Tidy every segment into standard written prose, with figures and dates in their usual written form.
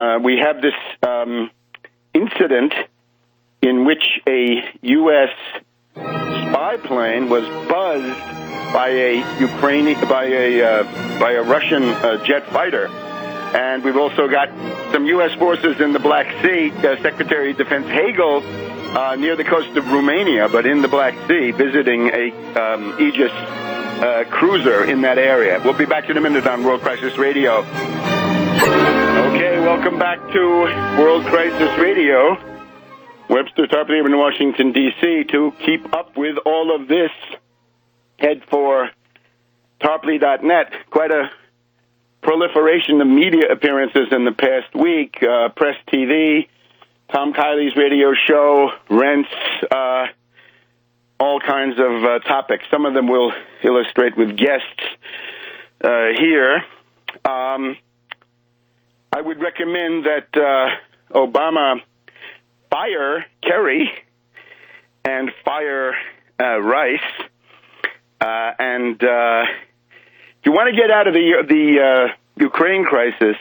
We have this incident in which a U.S. spy plane was buzzed by a Russian jet fighter, and we've also got some U.S. forces in the Black Sea. Secretary of Defense Hagel near the coast of Romania, but in the Black Sea, visiting a Aegis cruiser in that area. We'll be back in a minute on World Crisis Radio. Okay, welcome back to World Crisis Radio. Webster Tarpley in Washington, D.C. To keep up with all of this, head for tarpley.net. Quite a proliferation of media appearances in the past week. Press TV, Tom Kiley's radio show, Rents, all kinds of topics. Some of them we'll illustrate with guests here. I would recommend that Obama fire Kerry and fire Rice. And if you want to get out of the Ukraine crisis,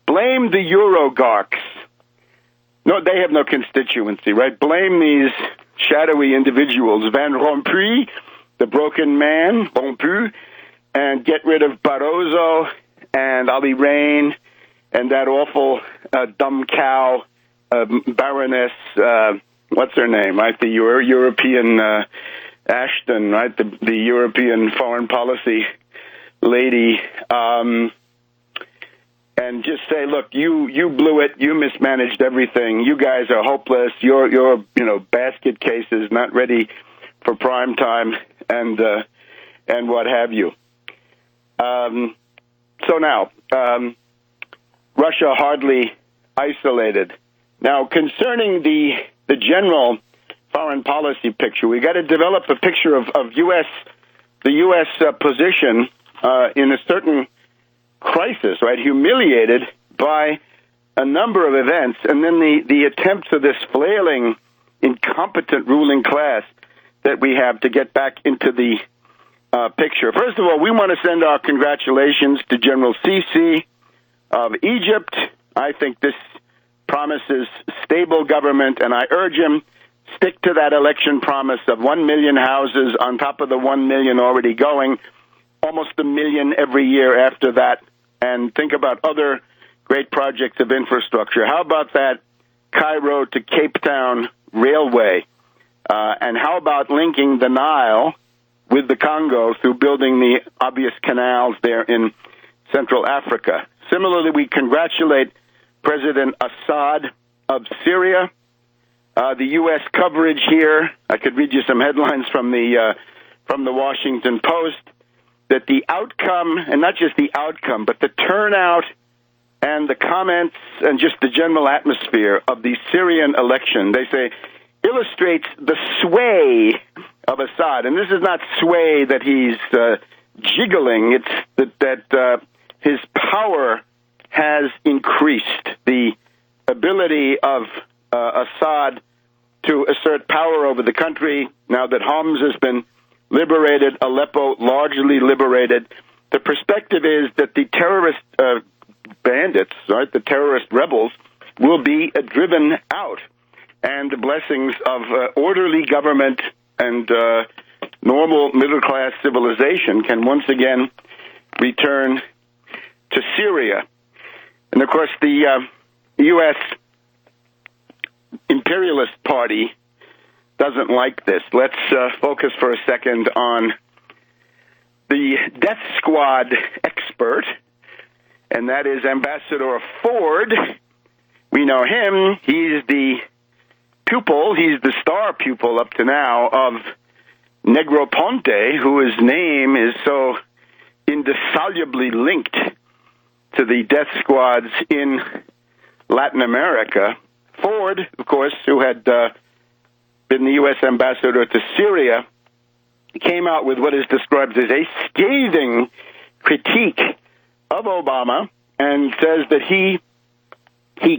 blame the Eurogharks. No, they have no constituency, right? Blame these shadowy individuals, Van Rompuy, the broken man, Rompuy, and get rid of Barroso and Olli Rehn and that awful dumb cow, Baroness, what's her name, right? The European Ashton, right? The European foreign policy lady. And just say, look, you blew it. You mismanaged everything. You guys are hopeless. You're basket cases, not ready for prime time, and what have you. So now, Russia hardly isolated. Now, concerning the general foreign policy picture, we got to develop a picture of the U.S. Position in a certain crisis, right? Humiliated by a number of events, and then the attempts of this flailing, incompetent ruling class that we have to get back into the picture. First of all, we want to send our congratulations to General Sisi of Egypt. I think this promises stable government, and I urge him, stick to that election promise of 1 million houses on top of the 1 million already going, almost 1 million every year after that, and think about other great projects of infrastructure. How about that Cairo to Cape Town railway? And how about linking the Nile with the Congo through building the obvious canals there in Central Africa? Similarly, we congratulate President Assad of Syria. The U.S. coverage here, I could read you some headlines from the Washington Post, that the outcome, and not just the outcome, but the turnout and the comments and just the general atmosphere of the Syrian election, they say, illustrates the sway of Assad. And this is not sway that he's jiggling, it's that his power has increased. The ability of Assad to assert power over the country, now that Homs has been liberated, Aleppo largely liberated. The perspective is that the terrorist bandits, right, the terrorist rebels, will be driven out, and the blessings of orderly government and normal middle-class civilization can once again return to Syria. And, of course, the U.S. imperialist party doesn't like this. Let's focus for a second on the death squad expert, and that is Ambassador Ford. We know him. He's the pupil, he's the star pupil up to now of Negroponte, whose name is so indissolubly linked to the death squads in Latin America. Ford, of course, who had been the U.S. ambassador to Syria, came out with what is described as a scathing critique of Obama and says that he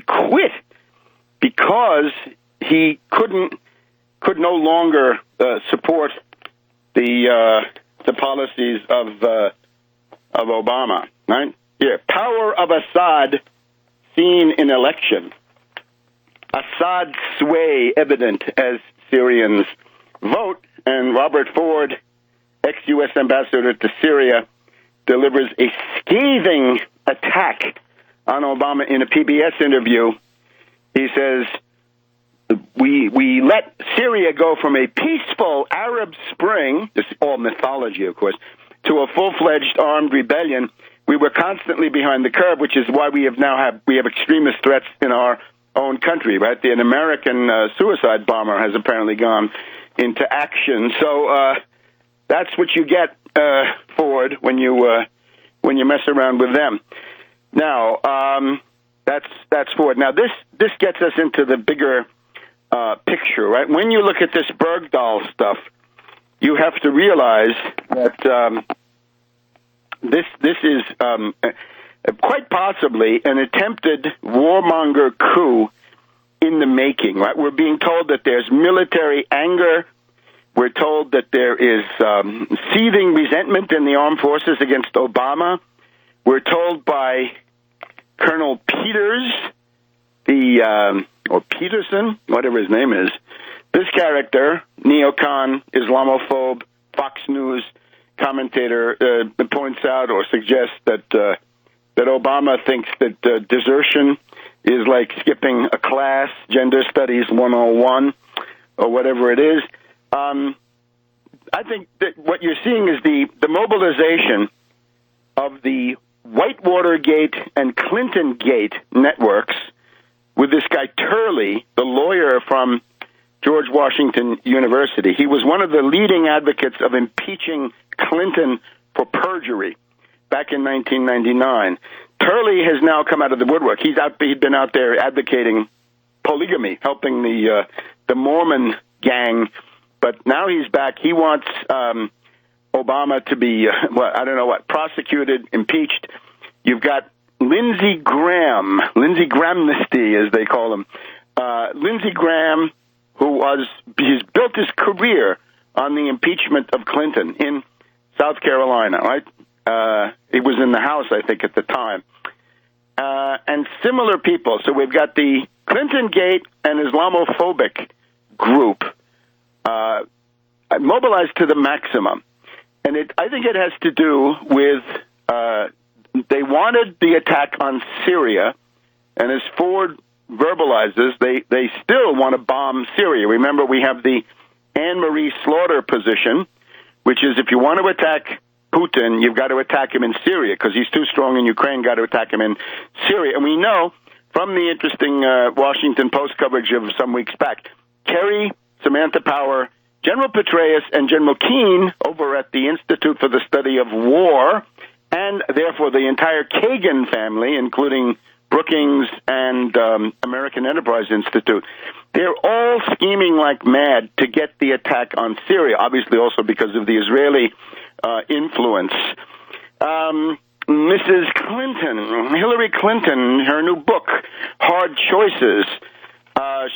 quit because he could no longer support the policies of Obama. Right here, power of Assad seen in election. Assad sway evident as Syrians vote, and Robert Ford, ex-U.S. ambassador to Syria, delivers a scathing attack on Obama in a PBS interview. He says, we let Syria go from a peaceful Arab Spring, this is all mythology, of course, to a full-fledged armed rebellion. We were constantly behind the curve, which is why we have extremist threats in our own country, right? An American suicide bomber has apparently gone into action. So that's what you get, Ford, when you mess around with them. Now, that's Ford. Now, this gets us into the bigger picture, right? When you look at this Bergdahl stuff, you have to realize that this is quite possibly an attempted warmonger coup in the making, right? We're being told that there's military anger. We're told that there is seething resentment in the armed forces against Obama. We're told by Colonel Peters, or Peterson, whatever his name is, this character, neocon, Islamophobe, Fox News commentator, points out or suggests that Obama thinks that desertion is like skipping a class, Gender Studies 101, or whatever it is. I think that what you're seeing is the mobilization of the Whitewatergate and Clinton-gate networks with this guy Turley, the lawyer from George Washington University. He was one of the leading advocates of impeaching Clinton for perjury back in 1999. Turley has now come out of the woodwork. He'd been out there advocating polygamy, helping the Mormon gang, but now he's back. He wants Obama to be, prosecuted, impeached. You've got Lindsey Grahamnesty, as they call him. Lindsey Graham, he's built his career on the impeachment of Clinton in South Carolina, right? It was in the House, I think, at the time. And similar people. So we've got the Clinton Gate and Islamophobic group mobilized to the maximum. And I think it has to do with they wanted the attack on Syria, and as Ford verbalizes, they still want to bomb Syria. Remember, we have the Anne-Marie Slaughter position, which is if you want to attack Putin, you've got to attack him in Syria because he's too strong in Ukraine, got to attack him in Syria. And we know from the interesting Washington Post coverage of some weeks back, Kerry, Samantha Power, General Petraeus, and General Keane over at the Institute for the Study of War, and therefore the entire Kagan family, including Brookings and American Enterprise Institute, they're all scheming like mad to get the attack on Syria, obviously also because of the Israeli influence. Mrs. Clinton, Hillary Clinton, her new book, Hard Choices,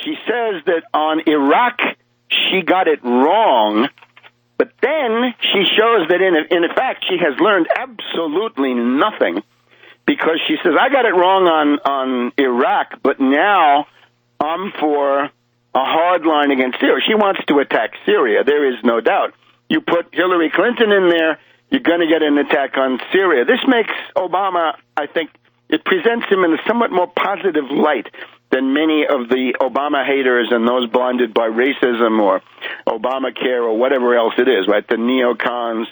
she says that on Iraq she got it wrong, but then she shows that in fact she has learned absolutely nothing, because she says, I got it wrong on Iraq, but now I'm for a hard line against Syria. She wants to attack Syria, there is no doubt. You put Hillary Clinton in there, you're going to get an attack on Syria. This makes Obama, I think, it presents him in a somewhat more positive light than many of the Obama haters and those blinded by racism or Obamacare or whatever else it is, right? The neocons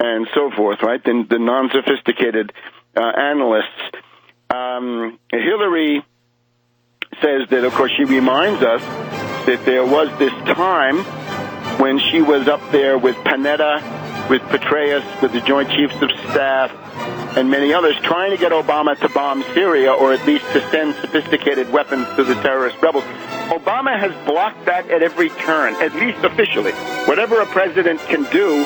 and so forth, right? The non-sophisticated analysts. Hillary says that, of course, she reminds us that there was this time when she was up there with Panetta, with Petraeus, with the Joint Chiefs of Staff, and many others, trying to get Obama to bomb Syria, or at least to send sophisticated weapons to the terrorist rebels. Obama has blocked that at every turn, at least officially. Whatever a president can do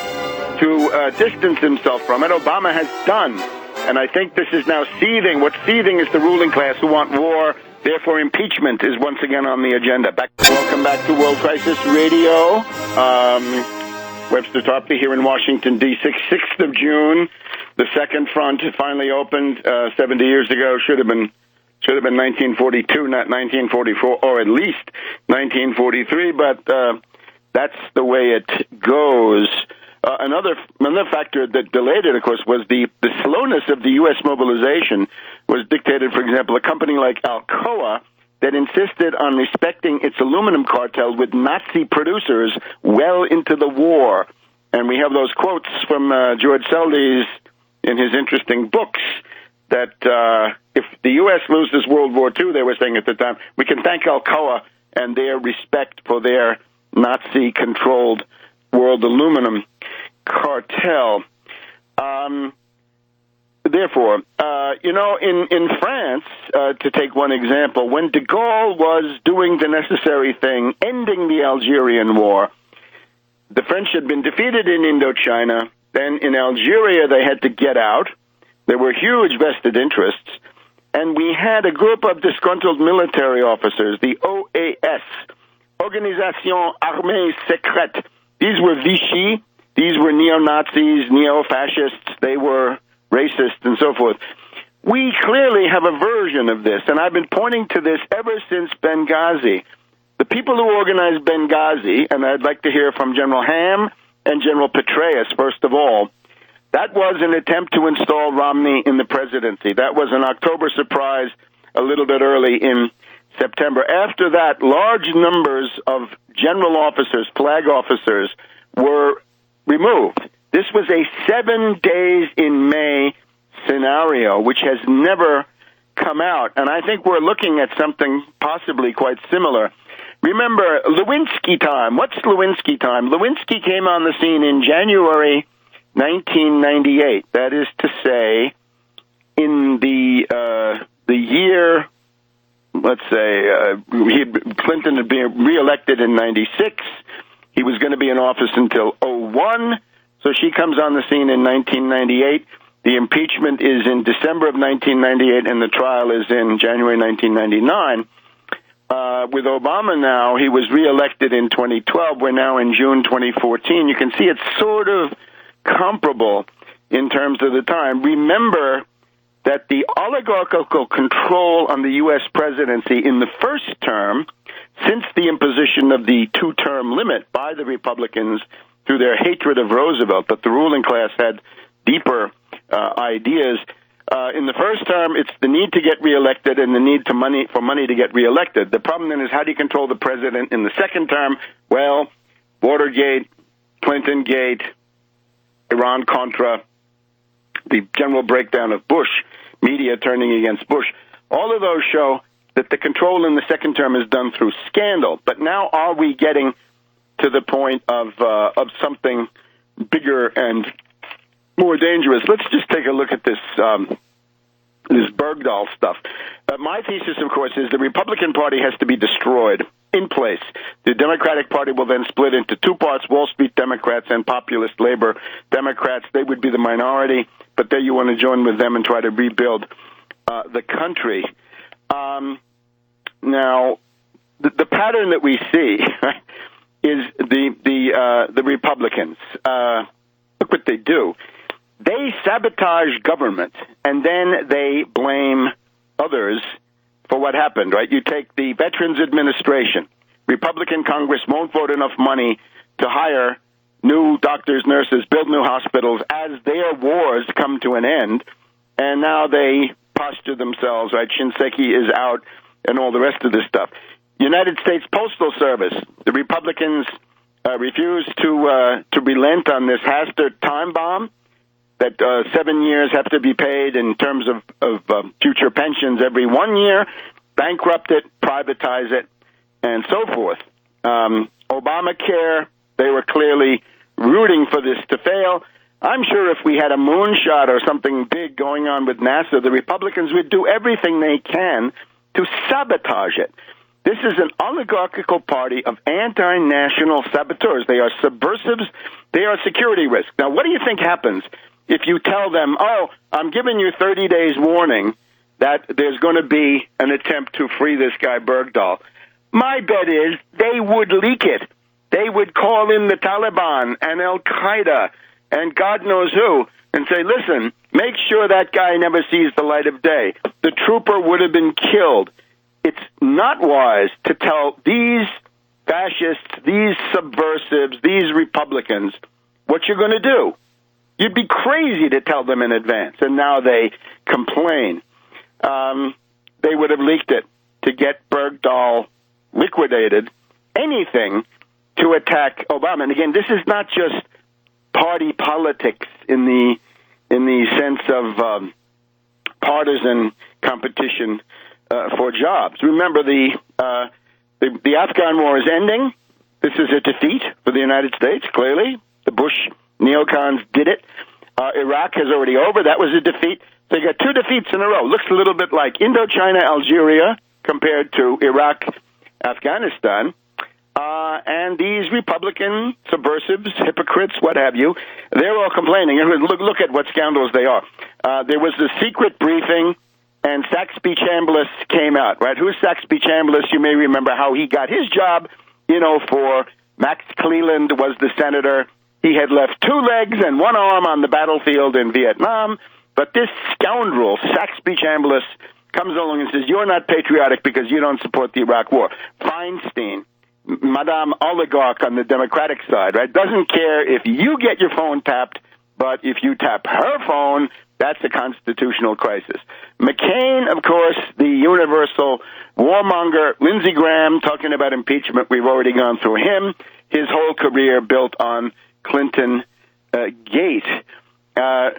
to distance himself from it, Obama has done. And I think this is now seething. What's seething is the ruling class who want war. Therefore, impeachment is once again on the agenda. Welcome back to World Crisis Radio. Webster Tarpley here in Washington, D.C. 6th of June. The second front finally opened 70 years ago. Should have been Should have been 1942, not 1944, or at least 1943, but that's the way it goes. Another factor that delayed it, of course, was the slowness of the U.S. mobilization was dictated, for example, a company like Alcoa that insisted on respecting its aluminum cartel with Nazi producers well into the war. And we have those quotes from George Seldes in his interesting books that if the U.S. loses World War II, they were saying at the time, we can thank Alcoa and their respect for their Nazi-controlled world aluminum cartel. Therefore, in France, to take one example, when de Gaulle was doing the necessary thing, ending the Algerian War, the French had been defeated in Indochina. Then in Algeria, they had to get out. There were huge vested interests. And we had a group of disgruntled military officers, the OAS, Organisation Armée Secrète. These were Vichy. These were neo-Nazis, neo-fascists. They were racist and so forth. We clearly have a version of this, and I've been pointing to this ever since Benghazi. The people who organized Benghazi, and I'd like to hear from General Ham and General Petraeus, first of all, that was an attempt to install Romney in the presidency. That was an October surprise a little bit early in September. After that, large numbers of general officers, flag officers, were removed. This was a 7 days in May scenario, which has never come out. And I think we're looking at something possibly quite similar. Remember, Lewinsky time. What's Lewinsky time? Lewinsky came on the scene in January 1998. That is to say, in the year, let's say, Clinton had been reelected in 96. He was going to be in office until 01. So she comes on the scene in 1998. The impeachment is in December of 1998, and the trial is in January 1999. With Obama now, he was reelected in 2012. We're now in June 2014. You can see it's sort of comparable in terms of the time. Remember that the oligarchical control on the U.S. presidency in the first term, since the imposition of the two-term limit by the Republicans through their hatred of Roosevelt, but the ruling class had deeper ideas. In the first term, it's the need to get reelected and the need for money to get reelected. The problem then is, how do you control the president in the second term? Well, Watergate, Clinton-gate, Iran-Contra, the general breakdown of Bush, media turning against Bush. All of those show that the control in the second term is done through scandal. But now are we getting to the point of something bigger and more dangerous? Let's just take a look at this Bergdahl stuff. My thesis, of course, is the Republican Party has to be destroyed in place. The Democratic Party will then split into two parts, Wall Street Democrats and populist labor Democrats. They would be the minority, but there you want to join with them and try to rebuild the country. Now, the pattern that we see is the Republicans. Look what they do. They sabotage government, and then they blame others for what happened, right? You take the Veterans Administration. Republican Congress won't vote enough money to hire new doctors, nurses, build new hospitals as their wars come to an end, and now they posture themselves, right? Shinseki is out and all the rest of this stuff. United States Postal Service. The Republicans refuse to relent on this Hastert time bomb, that 7 years have to be paid in terms of future pensions every 1 year, bankrupt it, privatize it, and so forth. Obamacare, they were clearly rooting for this to fail. I'm sure if we had a moonshot or something big going on with NASA, the Republicans would do everything they can to sabotage it. This is an oligarchical party of anti-national saboteurs. They are subversives. They are security risks. Now, what do you think happens if you tell them, oh, I'm giving you 30 days warning that there's going to be an attempt to free this guy Bergdahl? My bet is they would leak it. They would call in the Taliban and Al-Qaeda and God knows who and say, listen, Make sure that guy never sees the light of day. The trooper would have been killed. It's not wise to tell these fascists, these subversives, these Republicans what you're going to do. You'd be crazy to tell them in advance, and now they complain. They would have leaked it to get Bergdahl liquidated, anything to attack Obama. And again, this is not just party politics in the sense of partisan competition for jobs. Remember, the Afghan war is ending. This is a defeat for the United States, clearly. The Bush neocons did it. Iraq is already over. That was a defeat. So you got two defeats in a row. Looks a little bit like Indochina, Algeria, compared to Iraq, Afghanistan. And these Republican subversives, hypocrites, what have you, they're all complaining. And look at what scoundrels they are. There was a secret briefing, and Saxby Chambliss came out, right? Who's Saxby Chambliss? You may remember how he got his job, for Max Cleland was the senator. He had left two legs and one arm on the battlefield in Vietnam. But this scoundrel, Saxby Chambliss, comes along and says, you're not patriotic because you don't support the Iraq war. Feinstein, Madame Oligarch on the Democratic side, right, doesn't care if you get your phone tapped, but if you tap her phone, that's a constitutional crisis. McCain, of course, the universal warmonger. Lindsey Graham talking about impeachment. We've already gone through him. His whole career built on Clinton Gate.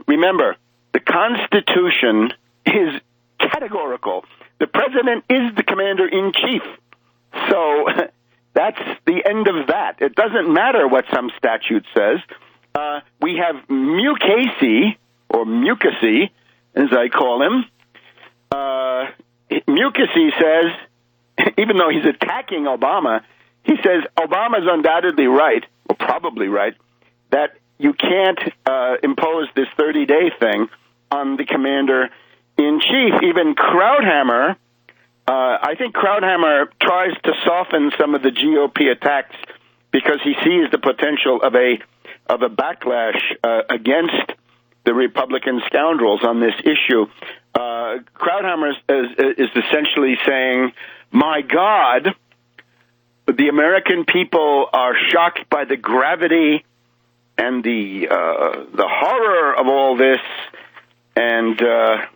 Remember, the Constitution is categorical. The president is the commander-in-chief. So that's the end of that. It doesn't matter what some statute says. We have Mukasey, or Mukasey, as I call him. Mukasey says, even though he's attacking Obama, he says Obama's undoubtedly right, or probably right, that you can't impose this 30-day thing on the commander-in-chief. Even Krauthammer, I think Krauthammer tries to soften some of the GOP attacks because he sees the potential of a backlash against the Republican scoundrels on this issue. Krauthammer is essentially saying, my God, the American people are shocked by the gravity and the horror of all this, and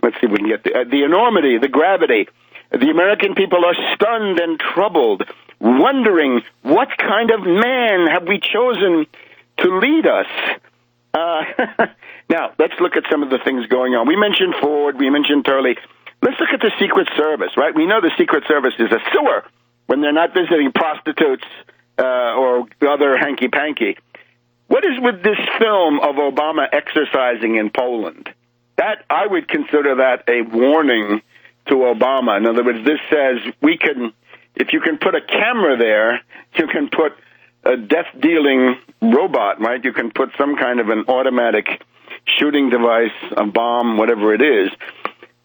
let's see if we can get the enormity, the gravity. The American people are stunned and troubled, wondering what kind of man have we chosen to lead us. Now, let's look at some of the things going on. We mentioned Ford, we mentioned Turley. Let's look at the Secret Service, right? We know the Secret Service is a sewer when they're not visiting prostitutes or other hanky-panky. What is with this film of Obama exercising in Poland? That, I would consider that a warning to Obama. In other words, this says if you can put a camera there, you can put a death-dealing robot, right? You can put some kind of an automatic shooting device, a bomb, whatever it is.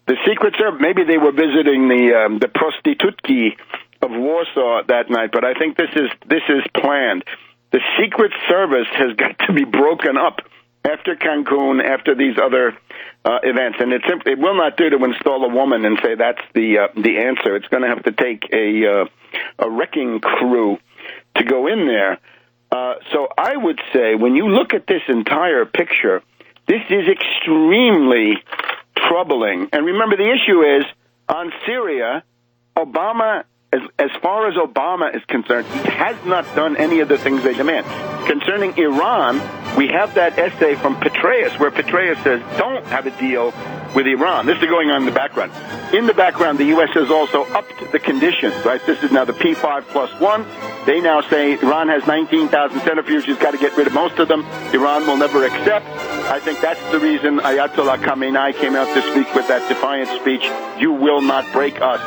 The Secret Service, maybe they were visiting the prostitutki of Warsaw that night, but I think this is planned. The Secret Service has got to be broken up after Cancun, after these other events, and it will not do to install a woman and say that's the answer. It's going to have to take a wrecking crew to go in there. So I would say when you look at this entire picture, this is extremely troubling. And remember, the issue is on Syria, Obama, as far as Obama is concerned, he has not done any of the things they demand. Concerning Iran, we have that essay from Petraeus where Petraeus says, don't have a deal with Iran. This is going on in the background. In the background, the U.S. has also upped the conditions, right? This is now the P5+1. They now say Iran has 19,000 centrifuges, got to get rid of most of them. Iran will never accept. I think that's the reason Ayatollah Khamenei came out this week with that defiant speech, you will not break us.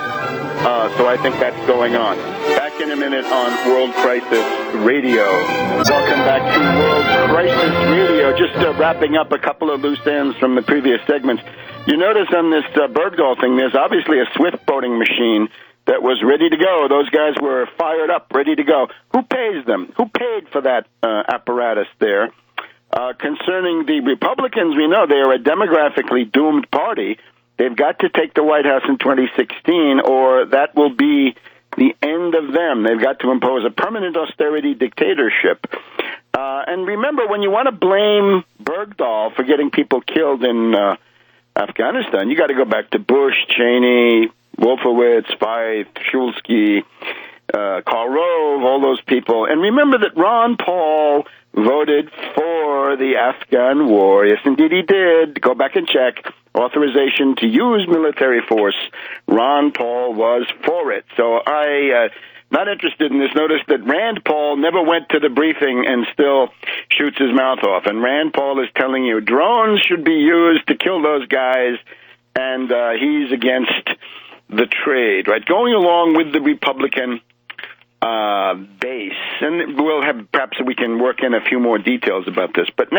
So I think that's going on. Back in a minute on World Crisis Radio. Welcome back to World Crisis Radio. Just wrapping up a couple of loose ends from the previous segments. You notice on this Bergdahl thing, there's obviously a swift boating machine that was ready to go. Those guys were fired up, ready to go. Who pays them? Who paid for that apparatus there? Concerning the Republicans, we know they are a demographically doomed party. They've got to take the White House in 2016, or that will be the end of them. They've got to impose a permanent austerity dictatorship. And remember, when you want to blame Bergdahl for getting people killed in Afghanistan, you got to go back to Bush, Cheney, Wolfowitz, Feith, Shulsky, Karl Rove, all those people. And remember that Ron Paul voted for the Afghan war. Yes, indeed he did. Go back and check. Authorization to use military force. Ron Paul was for it. So not interested in this. Notice that Rand Paul never went to the briefing and still shoots his mouth off. And Rand Paul is telling you drones should be used to kill those guys, and he's against the trade, right? Going along with the Republican base, and perhaps we can work in a few more details about this. But